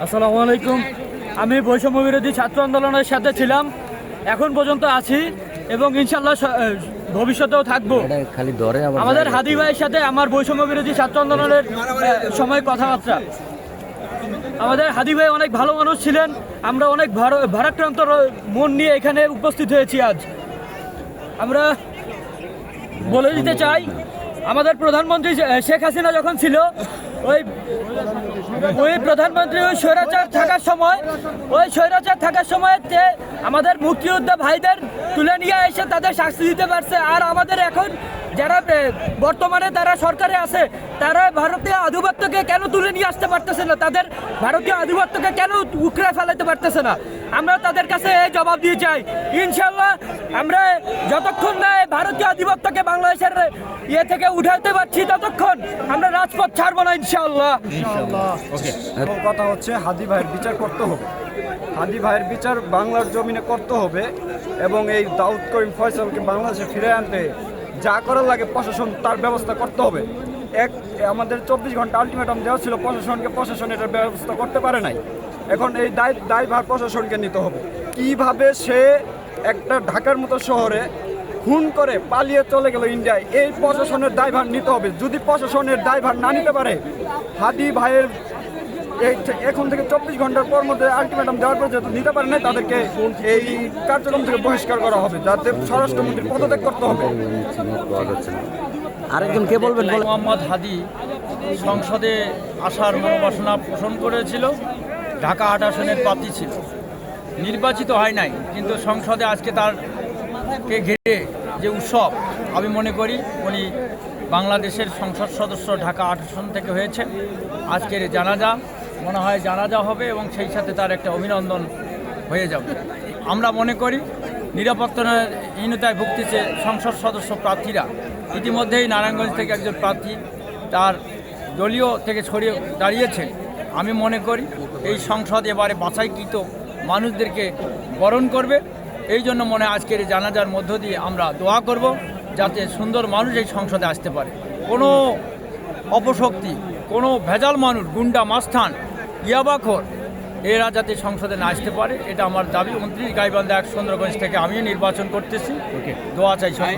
আসসালামু আলাইকুম। আমি বৈষম্য বিরোধী ছাত্র আন্দোলনের সাথে ছিলাম, এখন পর্যন্ত আছি এবং ইনশাল্লাহ ভবিষ্যতেও থাকবো। আমাদের হাদি ভাইয়ের সাথে আমার বৈষম্য বিরোধী ছাত্র আন্দোলনের সময় কথাবার্তা। আমাদের হাদি ভাই অনেক ভালো মানুষ ছিলেন। আমরা অনেক ভারাক্রান্ত মন নিয়ে এখানে উপস্থিত হয়েছি আজ। আমরা বলে দিতে চাই, আমাদের প্রধানমন্ত্রী শেখ হাসিনা যখন ছিল, ওই প্রধানমন্ত্রী ওই স্বৈরাচার থাকার সময় আমাদের মুক্তিযোদ্ধা ভাইদের তুলে নিয়ে এসে তাদের শাস্তি দিতে পারছে। আর আমাদের এখন যারা বর্তমানে তারা সরকারে আছে, তারা ভারতীয় আধিপত্যকে কেন তুলে নিয়ে আসতে পারতেছে না, তাদের ভারতীয় আধিপত্যকে কেন উকড়ে ফেলাতে পারতেছে না। আমরা তাদের কাছে এই জবাব দিয়ে চাই। ইনশাল্লাহ আমরা যতক্ষণ না ভারতীয় আধিপত্যকে বাংলাদেশের থেকে উঠাতে পারছি, ততক্ষণ আমরা রাজপথ ছাড়বো না ইনশাল্লাহ। কথা হচ্ছে হাদি ভাইয়ের বিচার করতে হবে। হাদি ভাইয়ের বিচার বাংলার জমিনে করতে হবে এবং এই দাউদ করিম ফয়সালকে বাংলাদেশে ফিরে আনতে যা করার লাগে প্রশাসন তার ব্যবস্থা করতে হবে। আমাদের 24 ঘন্টা আলটিমেটাম দেওয়া ছিল প্রশাসনকে, প্রশাসন এটার ব্যবস্থা করতে পারে নাই। এখন এই দায়ভার প্রশাসনকে নিতে হবে। কিভাবে সে একটা ঢাকার মতো শহরে খুন করে পালিয়ে চলে গেল ইন্ডিয়ায়, এই প্রশাসনের দায়ভার নিতে হবে। যদি প্রশাসনের দায়ভার না নিতে পারে, হাদি ভাইয়ের এখন থেকে 24 ঘন্টার পর মধ্যে আলটিমেটাম দেওয়ার পর যেহেতু নিতে পারে না, তাদেরকে এই কার্যক্রম থেকে বহিষ্কার করা হবে, যাতে স্বরাষ্ট্রমন্ত্রীর পদত্যাগ করতে হবে। আরেকজন কে বলবেন? মোহাম্মদ হাদি সংসদে আসার মনোবাসনা পোষণ করেছিল, ঢাকা ৮ আসনের প্রার্থী ছিল, নির্বাচিত হয় নাই, কিন্তু সংসদে আজকে তারকে ঘিরে যে উৎসব, আমি মনে করি উনি বাংলাদেশের সংসদ সদস্য ঢাকা ৮ আসন থেকে হয়েছে। আজকের জানাজা মনে হয় জানাজা হবে এবং সেই সাথে তার একটা অভিনন্দন হয়ে যাবে। আমরা মনে করি নিরাপত্তাহীনতায় ভুগতেছে সংসদ সদস্য প্রার্থীরা। ইতিমধ্যেই নারায়ণগঞ্জ থেকে একজন প্রার্থী তার দলীয় থেকে ছড়িয়ে দাঁড়িয়েছেন। আমি মনে করি এই সংসদ এবারে বাছাইকৃত মানুষদেরকে বরণ করবে। এই জন্য মনে হয় আজকের এই জানাজার মধ্য দিয়ে আমরা দোয়া করব, যাতে সুন্দর মানুষ এই সংসদে আসতে পারে। কোনো অপশক্তি, কোনো ভেজাল মানুষ, গুন্ডা মাস্তান, ইয়াবাখোর, এরা যাতে সংসদে না আসতে পারে, এটা আমার দাবি। 29 গাইবান্ধা 1 সুন্দরগঞ্জ থেকে আমিও নির্বাচন করতেছি। দোয়া চাই সবাই।